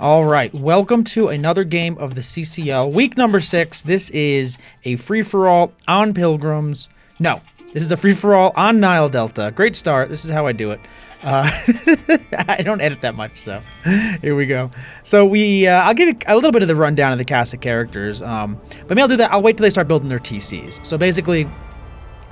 All right, welcome to another game of the CCL. Week number 6. This is a free-for-all on Pilgrims. No, this is a free-for-all on Nile Delta. Great start. This is how I do it. I don't edit that much, so here we go. So I'll give you a little bit of the rundown of the cast of characters. But maybe I'll do that. I'll wait till they start building their TCs. So basically,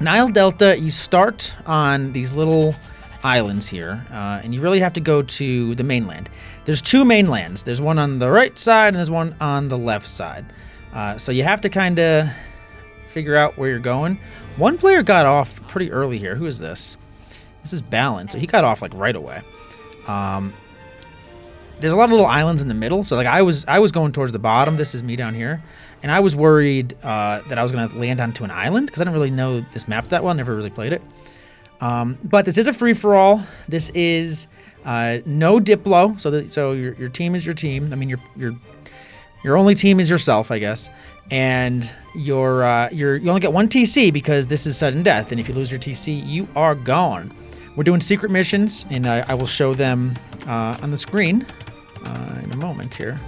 Nile Delta, you start on these little islands here, and you really have to go to the mainland. There's two mainlands. There's one on the right side and there's one on the left side. So you have to kind of figure out where you're going. One player got off pretty early here. Who is this? This is Balinthusa. So he got off like right away. There's a lot of little islands in the middle. So like I was going towards the bottom. This is me down here. And I was worried that I was going to land onto an island because I didn't really know this map that well. Never really played it. But this is a free-for-all. This is no Diplo, so your team is your team. I mean, your only team is yourself, I guess. And you only get one TC because this is sudden death. And if you lose your TC, you are gone. We're doing secret missions, and I will show them on the screen in a moment here.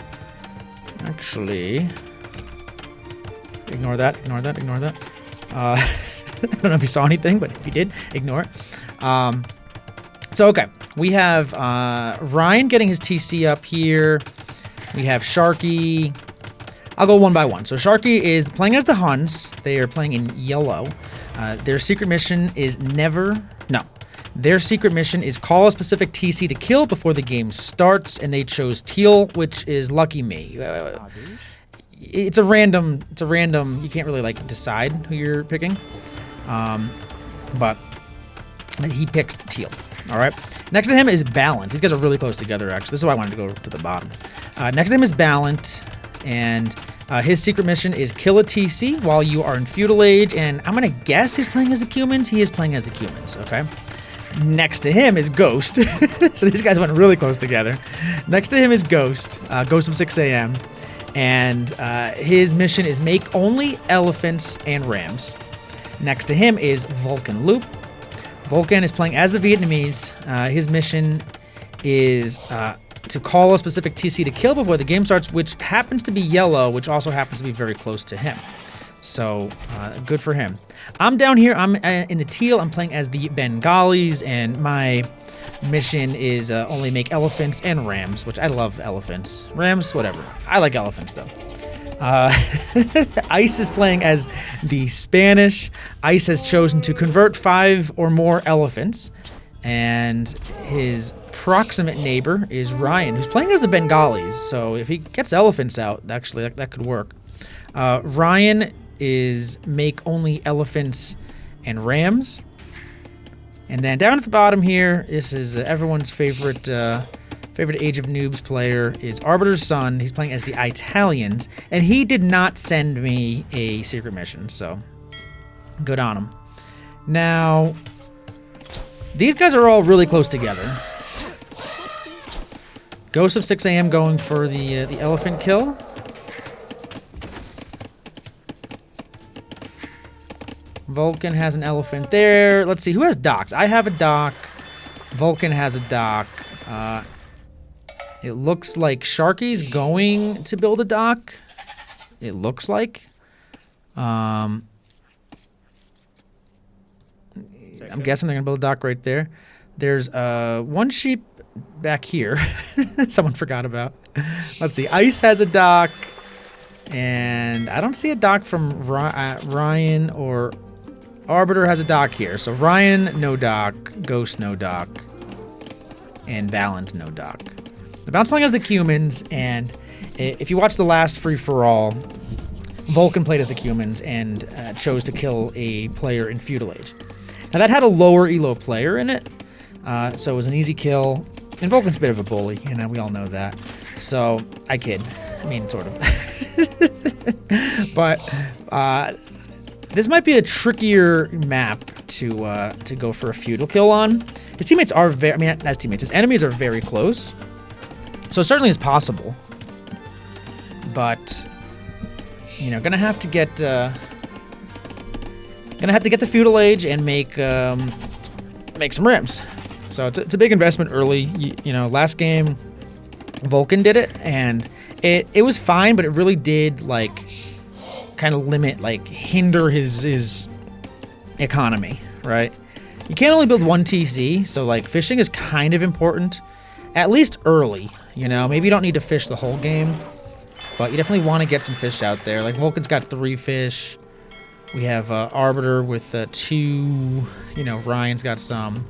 Actually, ignore that. I don't know if you saw anything, but if you did, ignore it. So, okay. We have Ryan getting his TC up here. We have Sharky. I'll go one by one. So, Sharky is playing as the Huns. They are playing in yellow. Their secret mission is Their secret mission is call a specific TC to kill before the game starts, and they chose teal, which is lucky me. It's a random, you can't really, like, decide who you're picking. But he picked teal. All right. Next to him is Balint. These guys are really close together, actually. This is why I wanted to go to the bottom. Next to him is Balint, and his secret mission is kill a TC while you are in Feudal Age, and I'm going to guess he's playing as the Cumans. He is playing as the Cumans, okay? Next to him is Ghost. So these guys went really close together. Next to him is Ghost, Ghost of 6 a.m., and his mission is make only elephants and rams. Next to him is VolcanLoup. Volcan is playing as the Vietnamese. His mission is to call a specific TC to kill before the game starts, which happens to be yellow, which also happens to be very close to him. So, good for him. I'm down here. I'm in the teal. I'm playing as the Bengalis, and my mission is only make elephants and rams, which I love elephants. Rams, whatever. I like elephants, though. Ice is playing as the Spanish. Ice has chosen to convert 5 or more elephants, and his proximate neighbor is Ryan, who's playing as the Bengalis. So if he gets elephants out, actually that could work. Ryan is make only elephants and rams, and then down at the bottom here, this is everyone's favorite Age of Noobs player is Arbiter's son. He's playing as the Italians, and he did not send me a secret mission, so good on him. Now, these guys are all really close together. Ghost of 6 a.m. going for the elephant kill. Vulcan has an elephant there. Let's see, who has docks? I have a dock. Vulcan has a dock. It looks like Sharky's going to build a dock. It looks like. I'm guessing they're going to build a dock right there. There's one sheep back here. Someone forgot about. Let's see. Ice has a dock. And I don't see a dock from Ryan, or Arbiter has a dock here. So Ryan, no dock. Ghost, no dock. And Balint, no dock. The Balint's playing as the Cumans, and if you watch the last free-for-all, Vulcan played as the Cumans and chose to kill a player in Feudal Age. Now that had a lower elo player in it, so it was an easy kill, and Vulcan's a bit of a bully, we all know that. So, I kid. I mean, sort of. But, this might be a trickier map to go for a feudal kill on. His teammates are his enemies are very close. So it certainly is possible, but gonna have to get the Feudal Age and make some rims. So it's a big investment early. Last game Vulcan did it, and it was fine, but it really did, like, kind of limit, like, hinder his economy, right? You can't only build one TC, so, like, fishing is kind of important, at least early, you know? Maybe you don't need to fish the whole game, but you definitely want to get some fish out there. Like, Vulcan's got 3 fish. We have Arbiter with 2. You know, Ryan's got some.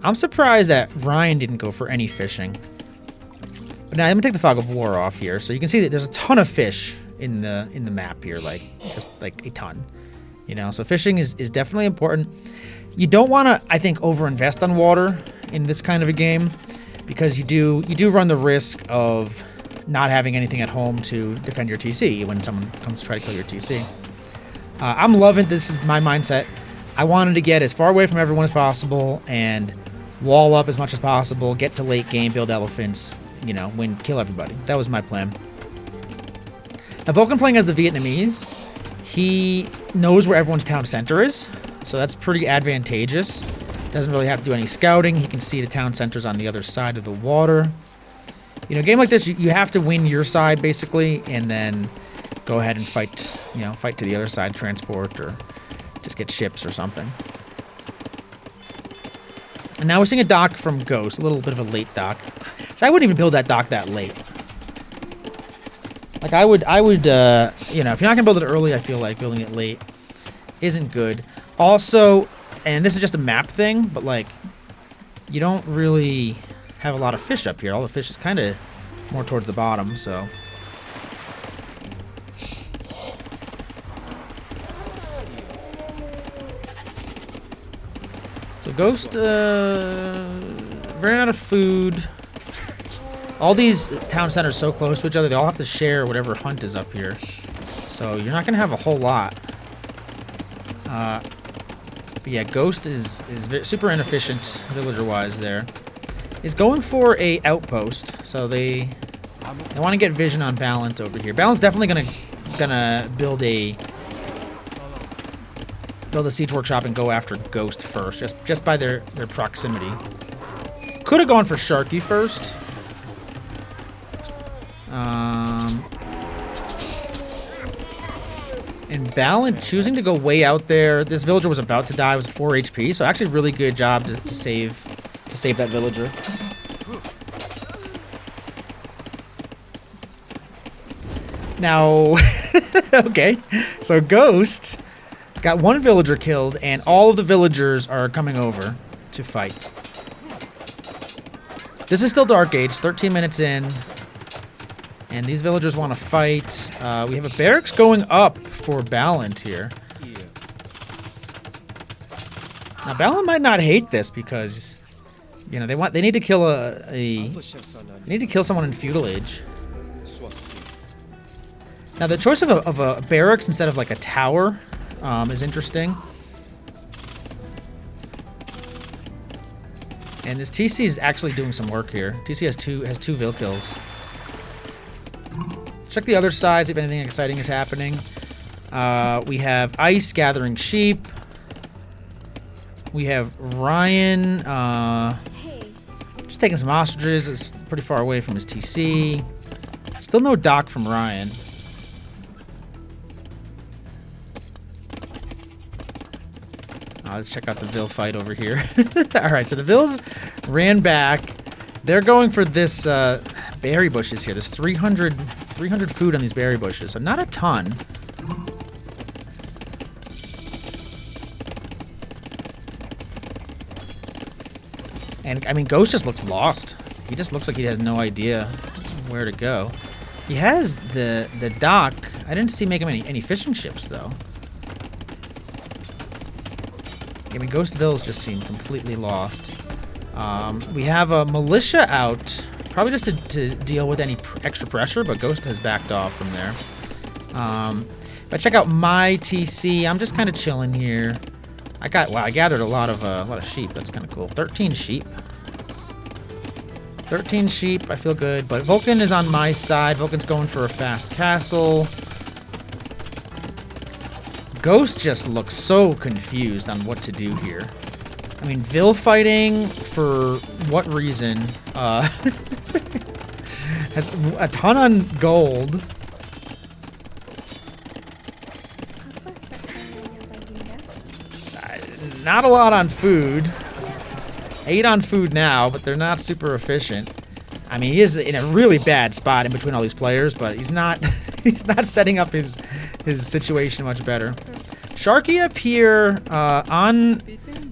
I'm surprised that Ryan didn't go for any fishing. But now I'm gonna take the Fog of War off here, so you can see that there's a ton of fish in the map here, like just like a ton. You know, so fishing is definitely important. You don't want to, I think, overinvest on water in this kind of a game, because you do run the risk of not having anything at home to defend your TC when someone comes to try to kill your TC. I'm loving this. Is my mindset. I wanted to get as far away from everyone as possible and wall up as much as possible, get to late game, build elephants, you know, win, kill everybody. That was my plan. Now, Vulcan playing as the Vietnamese, he knows where everyone's town center is, so that's pretty advantageous. Doesn't really have to do any scouting. He can see the town centers on the other side of the water. You know, a game like this, you have to win your side, basically, and then go ahead and fight, you know, fight to the other side, transport, or just get ships or something. And now we're seeing a dock from Ghost, a little bit of a late dock. So I wouldn't even build that dock that late. Like, I would, you know, if you're not gonna build it early, I feel like building it late isn't good. Also, and this is just a map thing, but, like, you don't really have a lot of fish up here. All the fish is kind of more towards the bottom, so. So Ghost, ran out of food. All these town centers so close to each other, they all have to share whatever hunt is up here. So you're not going to have a whole lot. But yeah, Ghost is super inefficient villager-wise there. He's going for a outpost, so they want to get vision on Balint over here. Balint's definitely gonna build a siege workshop and go after Ghost first, just by their proximity. Could have gone for Sharky first. And Balint choosing to go way out there. This villager was about to die. It was 4 HP, so actually really good job to save that villager. Now, okay, so Ghost got 1 villager killed, and all of the villagers are coming over to fight. This is still Dark Age, 13 minutes in. And these villagers want to fight. We have a barracks going up for Balint here. Now, Balint might not hate this because, you know, they need to kill they need to kill someone in Feudal Age. Now, the choice of a barracks instead of like a tower is interesting. And this TC is actually doing some work here. TC has two Vil kills. Check the other side, see if anything exciting is happening. We have Ice gathering sheep. We have Ryan just taking some ostriches. It's pretty far away from his TC. Still no dock from Ryan. Let's check out the Vil fight over here. Alright, so the Vils ran back. They're going for this berry bushes here. There's 300 food on these berry bushes, so not a ton. And, I mean, Ghost just looks lost. He just looks like he has no idea where to go. He has the dock. I didn't see make him any fishing ships, though. I mean, Ghost Vils just seem completely lost. We have a militia out, probably just to deal with any extra pressure, but Ghost has backed off from there. If I check out my TC, I'm just kind of chilling here. I gathered a lot of sheep. That's kind of cool. 13 sheep. 13 sheep. I feel good, but Vulcan is on my side. Vulcan's going for a fast castle. Ghost just looks so confused on what to do here. I mean, Vil fighting, for what reason? Has a ton on gold. Not a lot on food. 8 on food now, but they're not super efficient. I mean, he is in a really bad spot in between all these players, but he's not he's not setting up his situation much better. Sharky up here on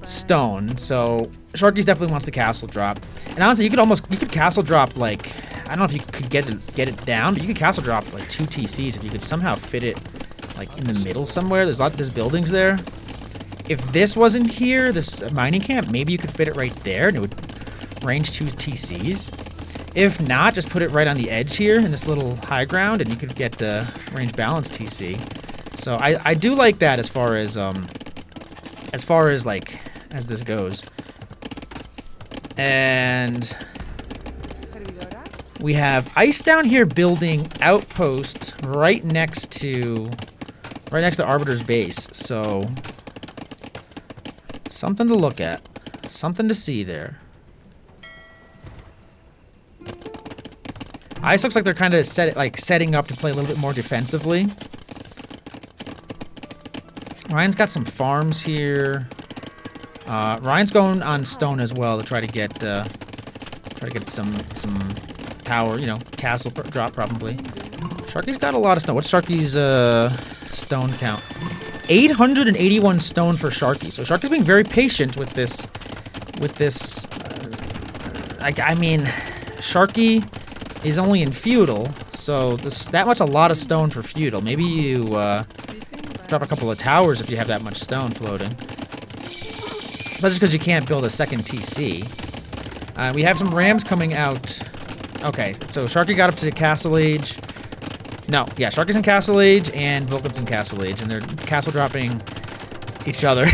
stone, so Sharky's definitely wants to castle drop. And honestly, you could castle drop, like, I don't know if you could get it down, but you could castle drop like 2 TCs if you could somehow fit it like in the middle somewhere. There's buildings there. If this wasn't here, this mining camp, maybe you could fit it right there and it would range 2 TCs. If not, just put it right on the edge here in this little high ground and you could get the range balance TC. So I do like that as far as like as this goes. And we have ice down here building outpost right next to Arbiter's base. So something to look at. Something to see there. Ice looks like they're kind of setting up to play a little bit more defensively. Ryan's got some farms here. Ryan's going on stone as well to try to get some power, you know, castle drop probably. Sharky's got a lot of stone. What's Sharky's stone count? 881 stone for Sharky. So Sharky's being very patient with this. I mean, Sharky is only in feudal, so that much a lot of stone for feudal. Maybe you drop a couple of towers if you have that much stone floating. That's just because you can't build a second TC. We have some rams coming out. Okay, so Sharky got up to Castle Age. No, yeah, Sharky's in Castle Age and Vulcan's in Castle Age, and they're castle dropping each other.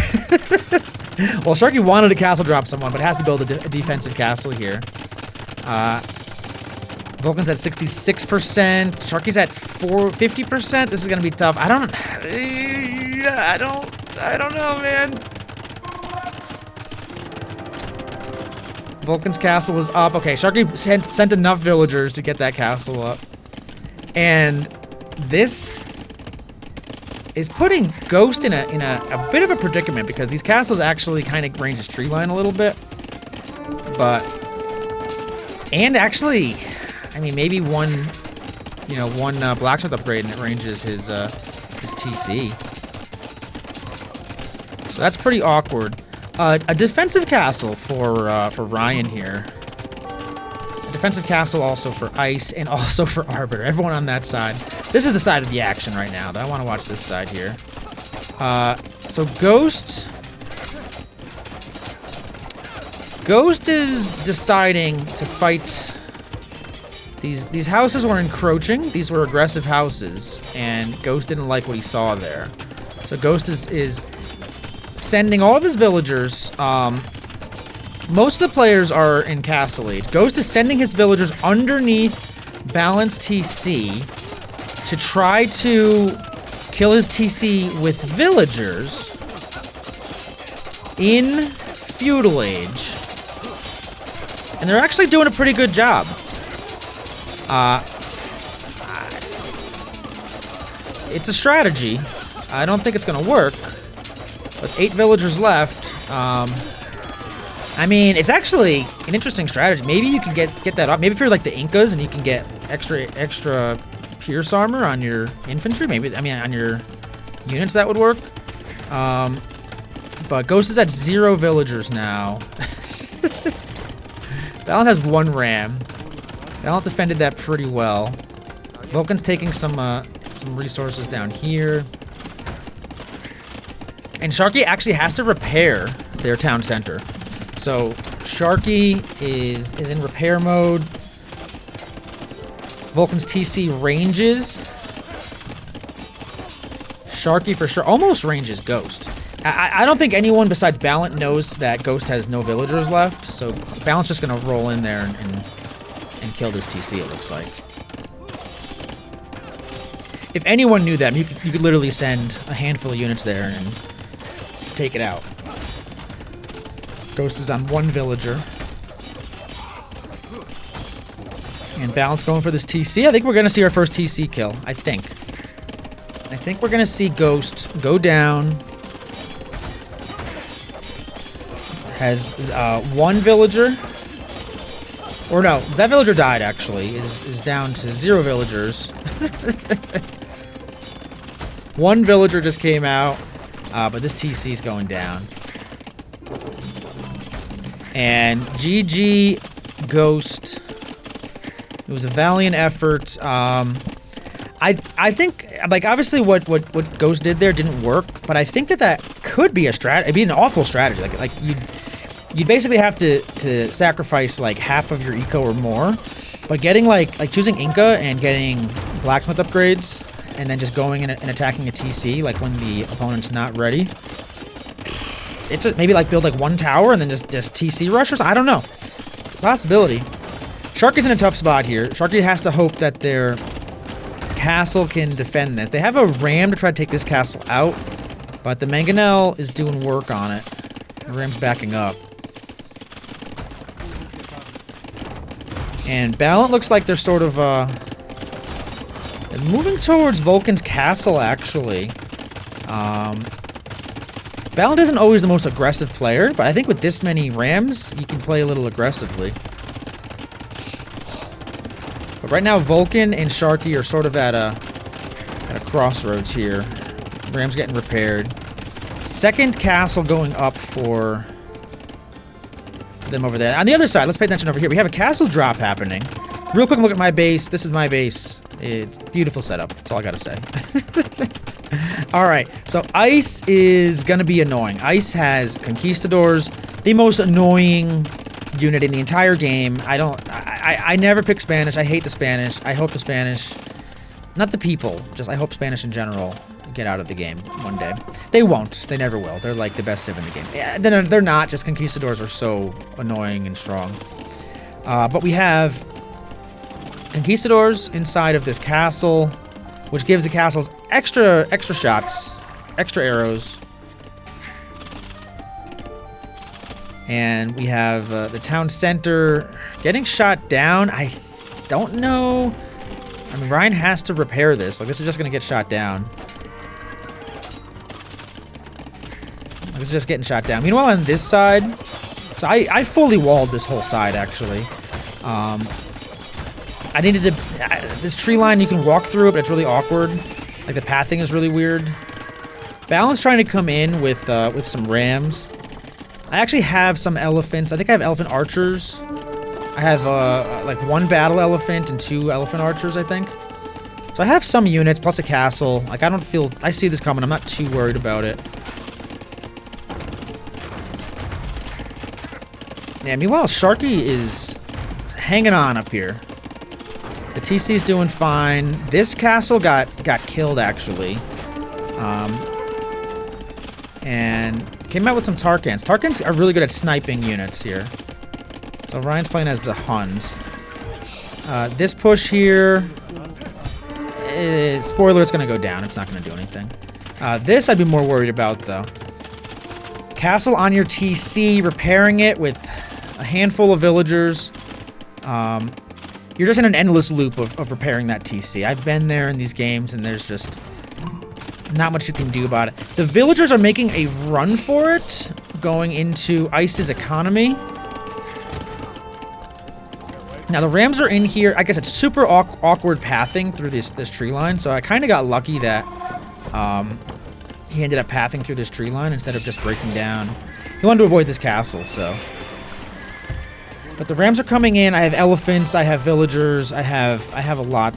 Well, Sharky wanted to castle drop someone, but has to build a defensive castle here. Vulcan's at 66%. Sharky's at 50%. This is gonna be tough. I don't know, man. Vulcan's castle is up. Okay, Sharky sent enough villagers to get that castle up. And this is putting Ghost in a bit of a predicament because these castles actually kind of range his tree line a little bit. And actually, I mean, maybe one blacksmith upgrade and it ranges his TC. So that's pretty awkward. A defensive castle for Ryan here. A defensive castle also for Ice and also for Arbiter. Everyone on that side. This is the side of the action right now. I want to watch this side here. So Ghost is deciding to fight. These houses were encroaching. These were aggressive houses, and Ghost didn't like what he saw there. So Ghost is sending all of his villagers. Most of the players are in Castle Age. Ghost is sending his villagers underneath Balance TC to try to kill his TC with villagers in Feudal Age. And they're actually doing a pretty good job. It's a strategy. I don't think it's gonna work. With 8 villagers left, I mean, it's actually an interesting strategy. Maybe you can get that up. Maybe if you're like the Incas and you can get extra pierce armor on your infantry, maybe, I mean, on your units, that would work. But Ghost is at 0 villagers now. Valiant has 1 ram. Valiant defended that pretty well. Vulcan's taking some resources down here. And Sharky actually has to repair their town center. So Sharky is in repair mode. Vulcan's TC ranges. Sharky for sure almost ranges Ghost. I don't think anyone besides Balint knows that Ghost has no villagers left. So Balint's just gonna roll in there and kill this TC, it looks like. If anyone knew that, you could literally send a handful of units there and take it out. Ghost is on 1 villager. And Balance going for this TC. I think we're going to see our first TC kill. I think we're going to see Ghost go down. Has 1 villager. Or no, that villager died, actually. Is down to 0 villagers. 1 villager just came out. But this TC is going down. And GG Ghost. It was a valiant effort. I think, like, obviously what Ghost did there didn't work, but I think that could be a strategy. It'd be an awful strategy. Like you'd basically have to sacrifice like half of your eco or more, but getting like choosing Inca and getting blacksmith upgrades, and then just going and attacking a TC like when the opponent's not ready. Maybe like build like 1 tower and then just TC rushers. I don't know. It's a possibility. Sharky's in a tough spot here. Sharky has to hope that their castle can defend this. They have a ram to try to take this castle out, but the mangonel is doing work on it. The ram's backing up. And Balint looks like they're sort of they're moving towards Vulcan's castle, actually. Balint isn't always the most aggressive player, but I think with this many rams, you can play a little aggressively. But right now, Vulcan and Sharky are sort of at a crossroads here. Ram's getting repaired. Second castle going up for them over there. On the other side, let's pay attention over here. We have a castle drop happening. Real quick look at my base. This is my base. It's beautiful setup. That's all I gotta say. Alright, so Ice is gonna be annoying. Ice has Conquistadors, the most annoying unit in the entire game. I never pick Spanish. I hate the Spanish. I hope the Spanish, not the people, just I hope Spanish in general get out of the game one day. They won't. They never will. They're like the best civ in the game. Yeah, they're not. Just Conquistadors are so annoying and strong. But we have Conquistadors inside of this castle, which gives the castles extra shots, extra arrows. And we have the town center getting shot down. I don't know. I mean, Ryan has to repair this. Like, this is just going to get shot down. Like, this is just getting shot down. Meanwhile, on this side, so I fully walled this whole side, actually. I needed to... this tree line, you can walk through it, but it's really awkward. Like, the pathing is really weird. Balint's trying to come in with some rams. I actually have some elephants. I think I have elephant archers. I have, like, 1 battle elephant and 2 elephant archers, I think. So I have some units, plus a castle. Like, I don't feel... I see this coming. I'm not too worried about it. Yeah, meanwhile, Sharky is hanging on up here. The TC's doing fine. This castle got killed, actually. And came out with some Tarkans. Tarkans are really good at sniping units here. So Ryan's playing as the Huns. This push here... spoiler, it's going to go down. It's not going to do anything. This I'd be more worried about, though. Castle on your TC, repairing it with a handful of villagers. You're just in an endless loop of repairing that TC. I've been there in these games, and there's just not much you can do about it. The villagers are making a run for it, going into Ice's economy. Now, the rams are in here. I guess it's super awkward pathing through this tree line, so I kind of got lucky that he ended up pathing through this tree line instead of just breaking down. He wanted to avoid this castle, so... But the rams are coming in. I have elephants. I have villagers. I have a lot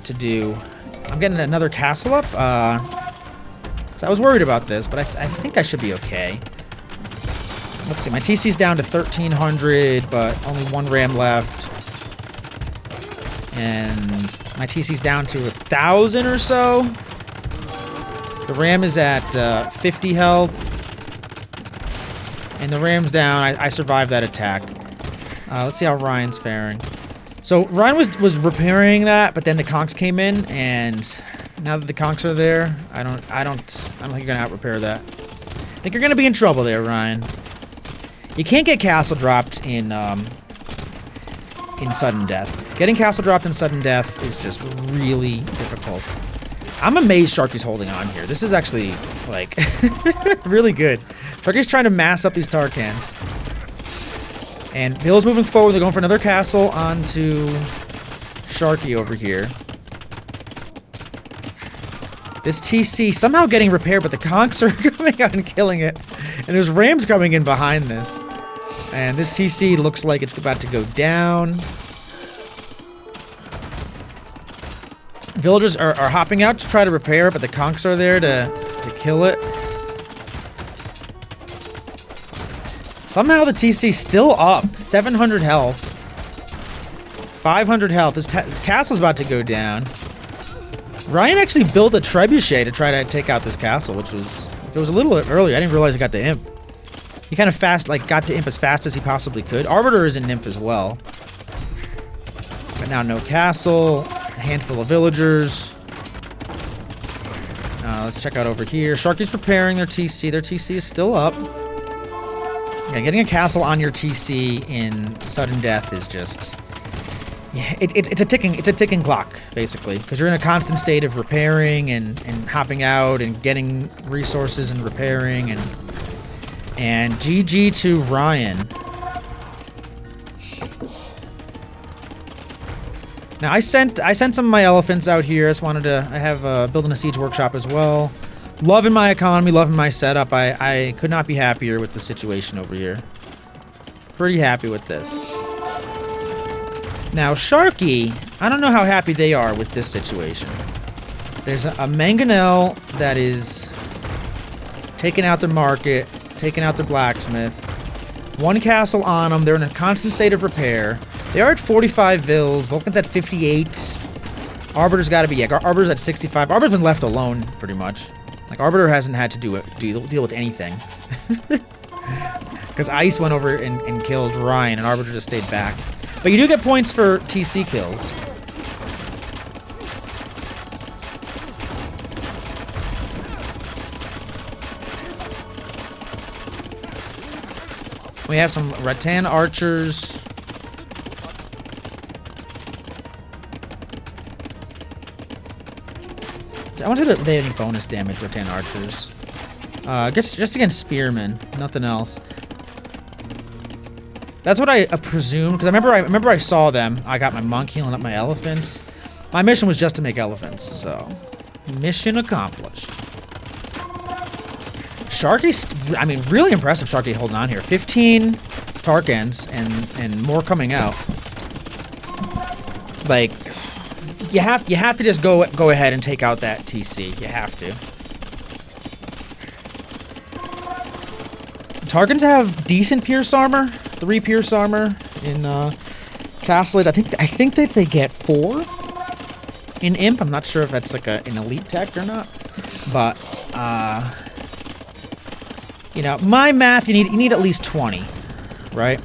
to do. I'm getting another castle up. So I was worried about this, but I think I should be okay. Let's see. My TC's down to 1,300, but only 1 ram left. And my TC's down to 1,000 or so. The ram is at 50 health. And the ram's down. I survived that attack. Let's see how Ryan's faring. So Ryan was repairing that, but then the conks came in, and now that the conks are there, I don't think you're gonna out repair that. I think you're gonna be in trouble there, Ryan. You can't get castle dropped in sudden death. Getting castle dropped in sudden death is just really difficult. I'm amazed Sharky's holding on here. This is actually, like, really good. Sharky's trying to mass up these Tarkans. And Bill's moving forward. They're going for another castle onto Sharky over here. This TC somehow getting repaired, but the Conks are coming out and killing it. And there's Rams coming in behind this. And this TC looks like it's about to go down. Villagers are hopping out to try to repair it, but the Conks are there to kill it. Somehow the TC's still up. 700 health. 500 health. This castle's about to go down. Ryan actually built a trebuchet to try to take out this castle, which was... If it was a little earlier, I didn't realize he got to Imp. He kind of got to Imp as fast as he possibly could. Arbiter is in Imp as well. But now no castle. A handful of villagers. Let's check out over here. Sharky's repairing their TC. Their TC is still up. Yeah, getting a castle on your TC in sudden death is just... Yeah, it's a ticking clock, basically, because you're in a constant state of repairing and hopping out and getting resources and repairing and GG to Ryan. Now I sent some of my elephants out here. I just wanted to. I have building a siege workshop as well. Loving my economy, loving my setup. I could not be happier with the situation over here. Pretty happy with this. Now Sharky, I don't know how happy they are with this situation. There's a mangonel that is taking out their market, taking out their blacksmith. One castle on them. They're in a constant state of repair. They are at 45 vills. Vulcan's at 58. Arbiter's got to be... Yeah, Arbiter's at 65. Arbiter's been left alone, pretty much. Like, Arbiter hasn't had to deal with anything. Because Ice went over and killed Ryan, and Arbiter just stayed back. But you do get points for TC kills. We have some rattan archers. I wonder if they have any bonus damage, rattan archers. Just against spearmen, nothing else. That's what I presumed, because I remember I saw them. I got my monk healing up my elephants. My mission was just to make elephants, so mission accomplished. Sharky's, I mean, really impressive Sharky holding on here. 15 Tarkans and more coming out. Like, you have to just go ahead and take out that TC. You have to. Tarkans have decent pierce armor. 3 pierce armor in Castlet. I think that they get 4 in Imp. I'm not sure if that's like an elite tech or not. But you know, my math, you need at least 20, right?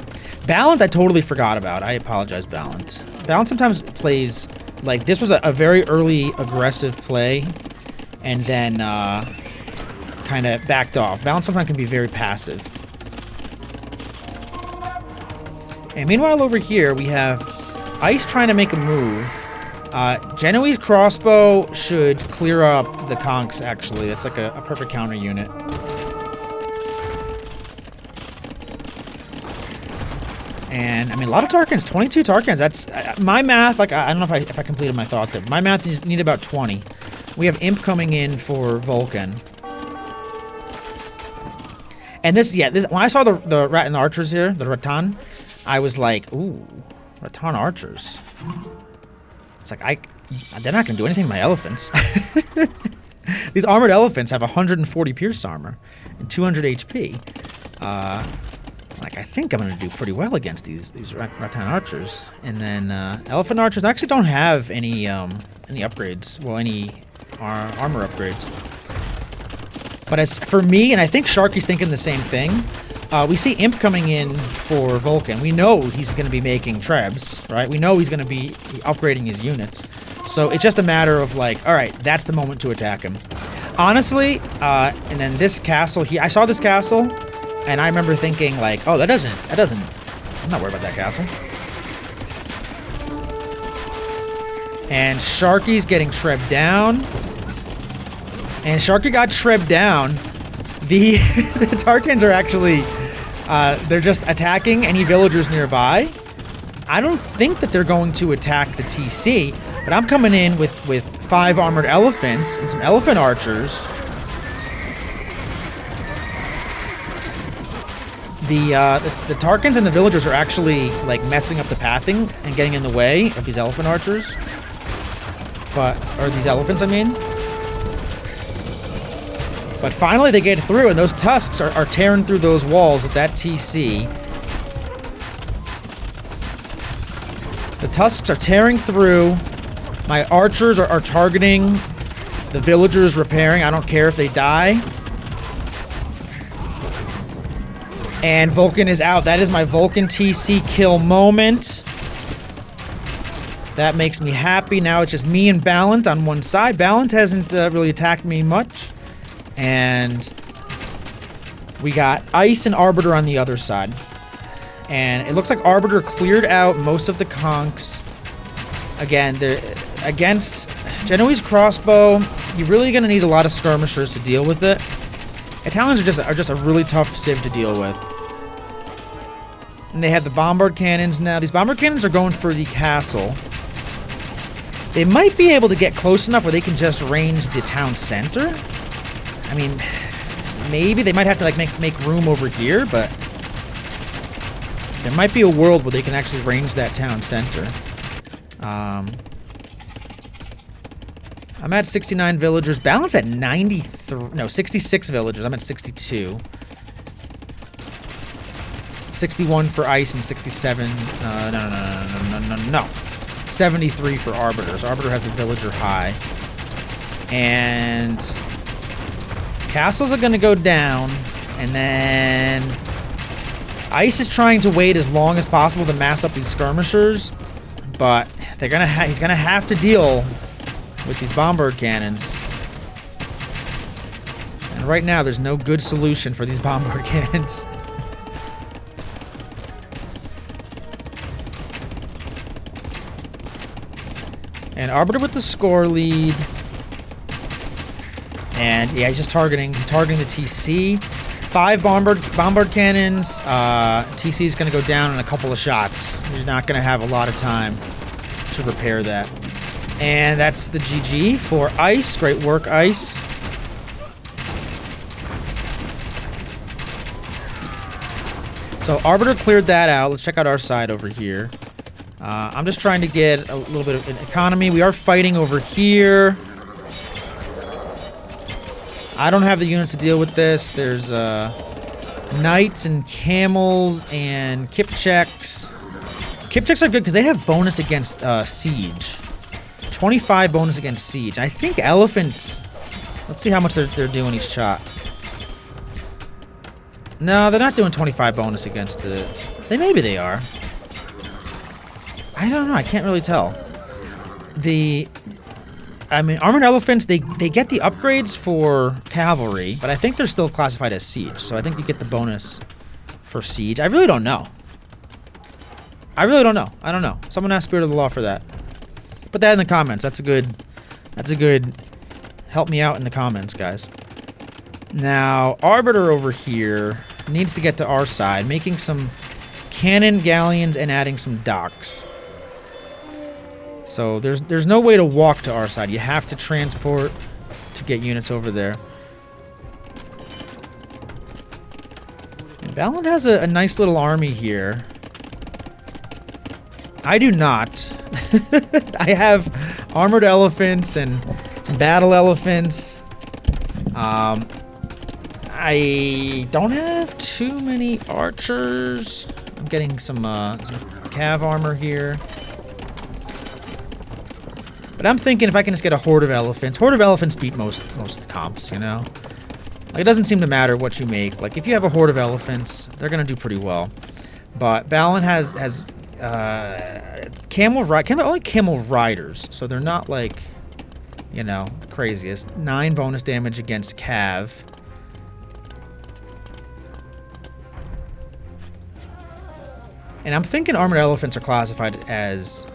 Balint, I totally forgot about. I apologize, Balint. Balint sometimes plays like this was a very early aggressive play, and then kind of backed off. Balint sometimes can be very passive. And meanwhile, over here we have Ice trying to make a move. Genoese crossbow should clear up the conks. Actually, it's like a perfect counter unit. And I mean, a lot of Tarkans, 22 Tarkans. That's my math. Like, I don't know if I completed my thought there. My math is need about 20. We have Imp coming in for Vulcan. And this when I saw the Rattan archers here, the Rattan, I was like, ooh, Rattan archers. It's like they're not gonna do anything to my elephants. These armored elephants have 140 pierce armor and 200 HP. Like, I think I'm going to do pretty well against these Rattan archers. And then elephant archers actually don't have any upgrades. Well, any armor upgrades. But as for me, and I think Sharky's thinking the same thing, we see Imp coming in for Vulcan. We know he's going to be making trebs, right? We know he's going to be upgrading his units. So it's just a matter of like, all right, that's the moment to attack him. Honestly, and then this castle, I saw this castle. And I remember thinking, like, oh, that doesn't, I'm not worried about that castle. And Sharky's getting trebbed down. And Sharky got trebbed down. The Tarkans are actually, they're just attacking any villagers nearby. I don't think that they're going to attack the TC, but I'm coming in with 5 armored elephants and some elephant archers. The Tarkans and the villagers are actually, like, messing up the pathing and getting in the way of these elephant archers. Or these elephants, I mean. But finally they get through, and those tusks are tearing through those walls of that TC. The tusks are tearing through. My archers are targeting the villagers repairing. I don't care if they die. And Vulcan is out. That is my Vulcan TC kill moment. That makes me happy. Now it's just me and Balant on one side. Balant hasn't really attacked me much. And we got Ice and Arbiter on the other side. And it looks like Arbiter cleared out most of the conks. Again, they're against Genoese crossbow. You're really going to need a lot of skirmishers to deal with it. Italians are just a really tough civ to deal with. And they have the bombard cannons now. These bombard cannons are going for the castle. They might be able to get close enough where they can just range the town center. I mean, maybe they might have to, like, make room over here, but there might be a world where they can actually range that town center. I'm at 69 villagers. Balance at 93. No, 66 villagers. I'm at 62. 61 for Ice and 67. No. 73 for Arbiters. Arbiter has the villager high. And castles are going to go down. And then Ice is trying to wait as long as possible to mass up these skirmishers. But they're gonna he's going to have to deal with these bombard cannons. And right now, there's no good solution for these bombard cannons. And Arbiter with the score lead. And yeah, he's targeting the TC. 5 bombard cannons. TC is going to go down in a couple of shots. You're not going to have a lot of time to repair that. And that's the GG for Ice. Great work, Ice. So Arbiter cleared that out. Let's check out our side over here. I'm just trying to get a little bit of an economy. We are fighting over here. I don't have the units to deal with this. There's knights and camels and Kipchaks. Kipchaks are good because they have bonus against siege. 25 bonus against siege. I think elephants. Let's see how much they're doing each shot. No, they're not doing 25 bonus against the. Maybe they are. I don't know. I can't really tell. I mean, armored elephants, they get the upgrades for cavalry, but I think they're still classified as siege. So I think you get the bonus for siege. I really don't know. I don't know. Someone ask Spirit of the Law for that. Put that in the comments. That's a good help me out in the comments, guys. Now, Arbiter over here needs to get to our side, making some cannon galleons and adding some docks. So there's no way to walk to our side. You have to transport to get units over there. And Balan has a nice little army here. I do not. I have armored elephants and some battle elephants. I don't have too many archers. I'm getting some cav armor here. But I'm thinking if I can just get a horde of elephants. Horde of elephants beat most comps, you know? Like, it doesn't seem to matter what you make. Like, if you have a horde of elephants, they're gonna do pretty well. But Balan has only camel riders, so they're not, like, you know, craziest. 9 bonus damage against cav. And I'm thinking armored elephants are classified as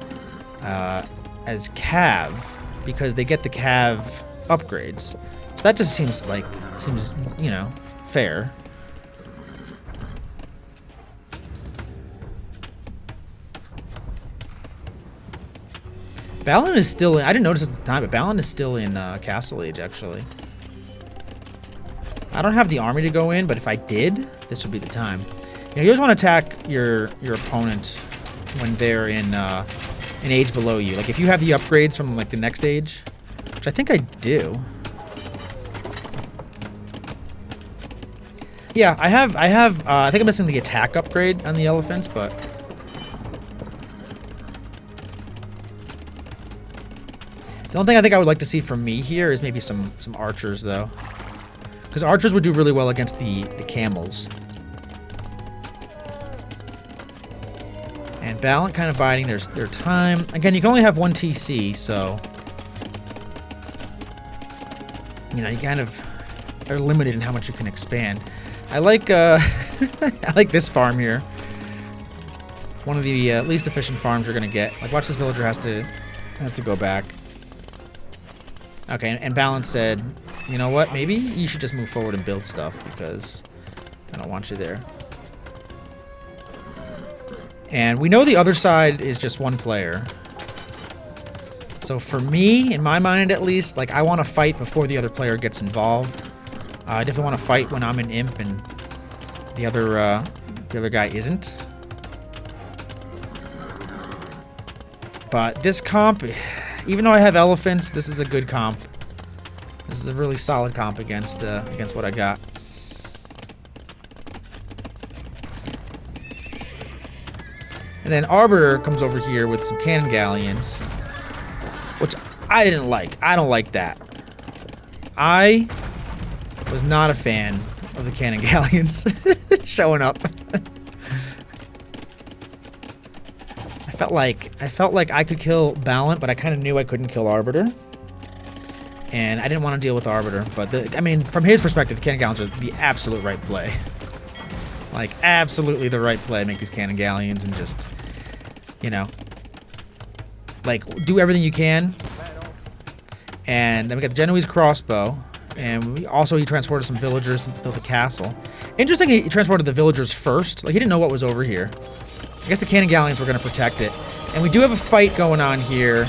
cav because they get the cav upgrades. So that just seems, you know, fair. Balin is still in, I didn't notice at the time, but Balin is still in Castle Age, actually. I don't have the army to go in, but if I did, this would be the time. You know, you always want to attack your opponent when they're in an age below you. Like, if you have the upgrades from, like, the next age, which I think I do. Yeah, I think I'm missing the attack upgrade on the elephants, but... The only thing I think I would like to see from me here is maybe some archers, though. Because archers would do really well against the camels. And Balint kind of biding their time. Again, you can only have one TC, so... You know, you kind of are limited in how much you can expand. I like, I like this farm here. One of the least efficient farms you're going to get. Like, watch, this villager has to go back. Okay, and Balance said, you know what, maybe you should just move forward and build stuff because I don't want you there. And we know the other side is just one player. So for me, in my mind at least, like, I want to fight before the other player gets involved. I definitely want to fight when I'm an imp and the other guy isn't. But this comp, even though I have elephants, this is a good comp. This is a really solid comp against what I got. And then Arbiter comes over here with some cannon galleons, which I didn't like. I don't like that. I was not a fan of the cannon galleons showing up. I felt like I could kill Balint, but I kind of knew I couldn't kill Arbiter. And I didn't want to deal with Arbiter, but I mean, from his perspective, the cannon galleons are the absolute right play. Like, absolutely the right play. Make these cannon galleons and just, you know, like, do everything you can. And then we got the Genoese crossbow. And he transported some villagers and built a castle. Interesting, he transported the villagers first. Like, he didn't know what was over here. I guess the cannon galleons were going to protect it. And we do have a fight going on here.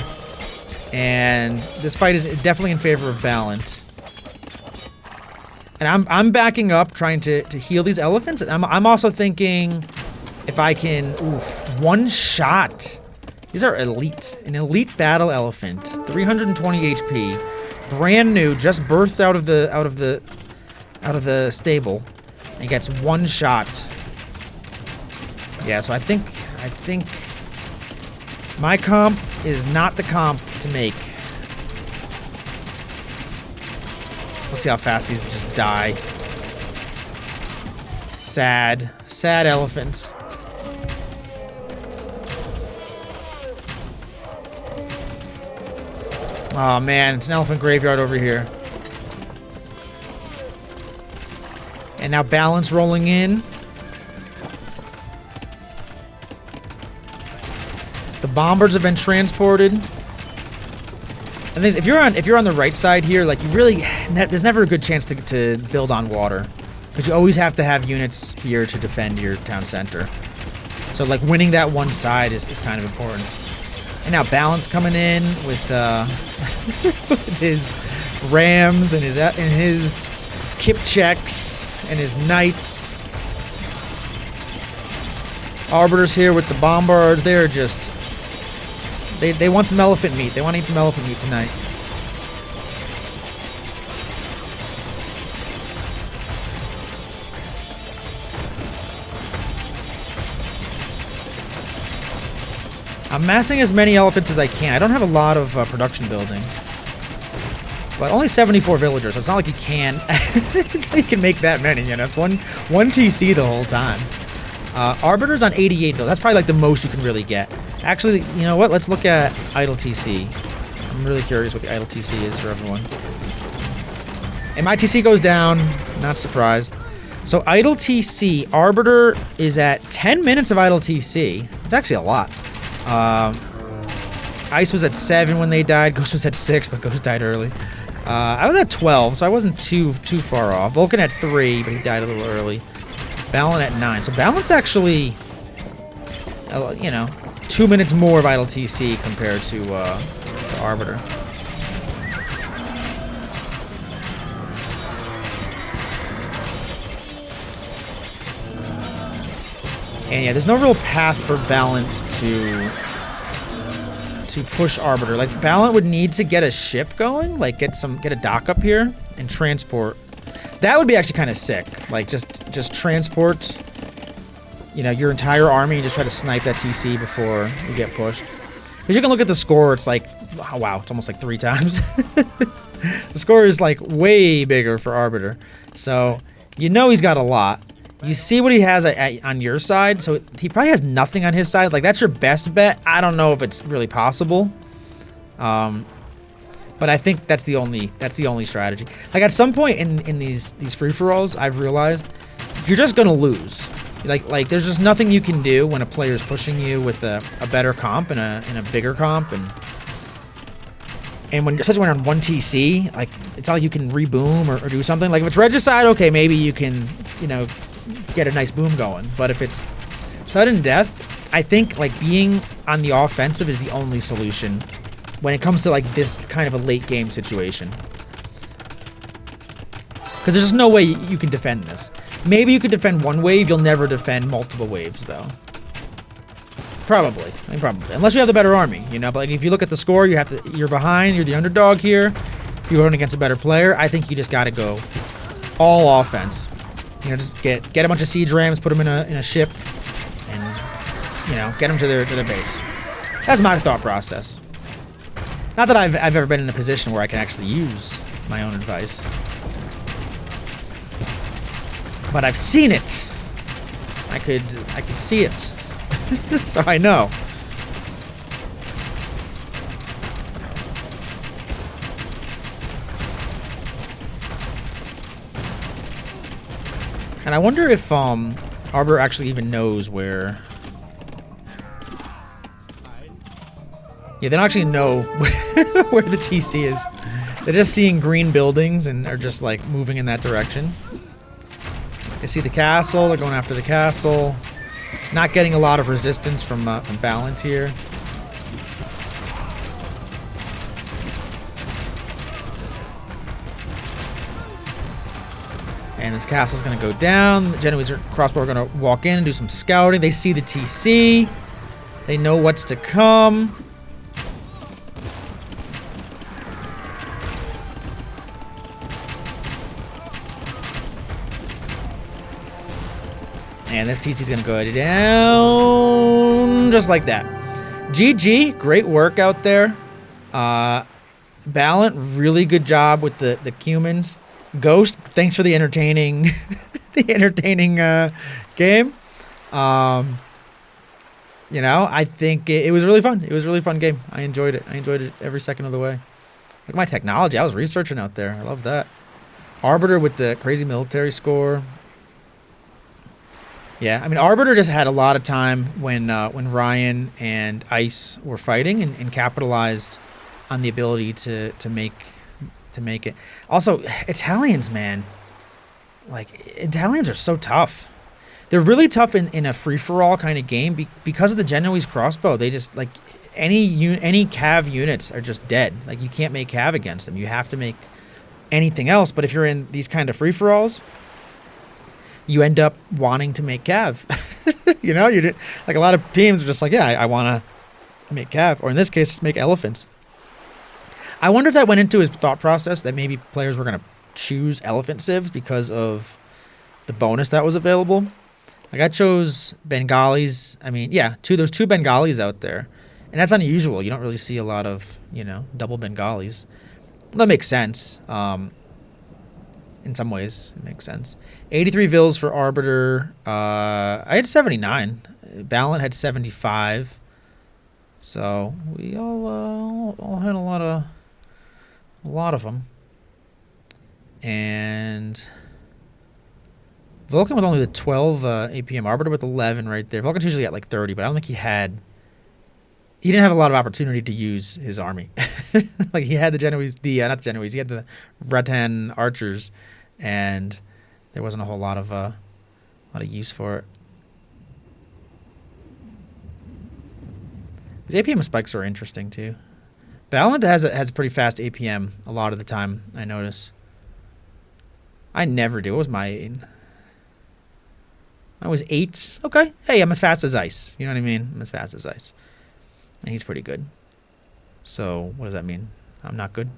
And this fight is definitely in favor of Balint. And I'm backing up, trying to heal these elephants. And I'm also thinking if I can... Oof, one shot. These are elite. An elite battle elephant. 320 HP. Brand new, just birthed out of the stable. And gets one shot. Yeah, so I think my comp is not the comp to make. Let's see how fast these just die. Sad elephants. Oh man, it's an elephant graveyard over here. And now Balance rolling in. The bombards have been transported. And if you're on the right side here, like, you really, there's never a good chance to build on water, because you always have to have units here to defend your town center. So, like, winning that one side is kind of important. And now Balance coming in with with his rams and his Kipchaks and his knights. Arbiters here with the bombards. They're just... They want some elephant meat. They want to eat some elephant meat tonight. I'm massing as many elephants as I can. I don't have a lot of production buildings. But only 74 villagers, so it's not like you can... it's like you can make that many, you know? It's one TC the whole time. Arbiter's on 88, though. That's probably like the most you can really get. Actually, you know what? Let's look at idle TC. I'm really curious what the idle TC is for everyone. And my TC goes down. Not surprised. So idle TC, Arbiter is at 10 minutes of idle TC. It's actually a lot. Ice was at 7 when they died. Ghost was at 6, but Ghost died early. I was at 12, so I wasn't too far off. Vulcan at 3, but he died a little early. Balin at 9. So Balin's actually, you know, 2 minutes more of idle TC compared to Arbiter. And yeah, there's no real path for Balint to push Arbiter. Like, Balint would need to get a ship going, like get a dock up here and transport. That would be actually kind of sick. Like, just transport, you know, your entire army and just try to snipe that TC before you get pushed. Because you can look at the score, it's like, oh, wow, it's almost like 3 times. The score is like way bigger for Arbiter. So, you know he's got a lot. You see what he has on your side, so he probably has nothing on his side. Like, that's your best bet. I don't know if it's really possible. But I think that's the only strategy. Like, at some point in these free-for-alls, I've realized you're just gonna lose. Like there's just nothing you can do when a player's pushing you with a better comp and a bigger comp, and when, especially when on 1 TC, like, it's not like you can reboom or do something. Like, if it's regicide, okay, maybe you can, you know, get a nice boom going. But if it's sudden death, I think, like, being on the offensive is the only solution when it comes to, like, this kind of a late game situation. Because there's just no way you can defend this. Maybe you could defend 1 wave, you'll never defend multiple waves, though. Probably. I mean, probably. Unless you have the better army, you know? But, like, if you look at the score, you're behind, you're the underdog here, you're going against a better player, I think you just gotta go all offense. You know, just get a bunch of siege rams, put them in a ship, and, you know, get them to their base. That's my thought process. Not that I've ever been in a position where I can actually use my own advice. But I've seen it. I could see it. So I know. And I wonder if Arbiter actually even knows where. Yeah, they don't actually know where the TC is. They're just seeing green buildings and are just like moving in that direction. They see the castle, they're going after the castle. Not getting a lot of resistance from Balint here. And this castle's gonna go down. The Genoese crossbow are gonna walk in and do some scouting. They see the TC. They know what's to come. And this TC's gonna go down just like that. GG, great work out there. Balint, really good job with the Cumans. Ghost, thanks for the entertaining, game. You know, I think it was really fun. It was a really fun game. I enjoyed it. I enjoyed it every second of the way. Look at my technology. I was researching out there. I love that. Arbiter with the crazy military score. Yeah, I mean, Arbiter just had a lot of time when Ryan and Ice were fighting and capitalized on the ability to make it. Also, Italians, man. Like, Italians are so tough. They're really tough in a free-for-all kind of game because of the Genoese crossbow. They just, like, any cav units are just dead. Like, you can't make cav against them. You have to make anything else. But if you're in these kind of free-for-alls, you end up wanting to make cav. You know, like, a lot of teams are just like, yeah, I want to make cav. Or in this case, make elephants. I wonder if that went into his thought process, that maybe players were going to choose elephant civs because of the bonus that was available. Like, I chose Bengalis. I mean, yeah, there's 2 Bengalis out there. And that's unusual. You don't really see a lot of, you know, double Bengalis. That makes sense. In some ways, it makes sense. 83 vills for Arbiter. I had 79. Balint had 75. So we all had a lot of them. And Vulcan with only the 12 APM. Arbiter with 11 right there. Vulcan's usually at like 30, but I don't think he didn't have a lot of opportunity to use his army. Like he had the Genoese, not the Genoese, he had the Rattan archers, and there wasn't a whole lot of use for it. His APM spikes are interesting too. Balinthusa has a pretty fast APM a lot of the time, I notice. I never do. What was my 8? I was 8. Okay. Hey, I'm as fast as ice. You know what I mean? I'm as fast as ice. And he's pretty good. So, what does that mean? I'm not good?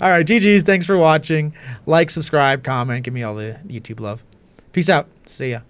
Alright, GG's. Thanks for watching. Like, subscribe, comment. Give me all the YouTube love. Peace out. See ya.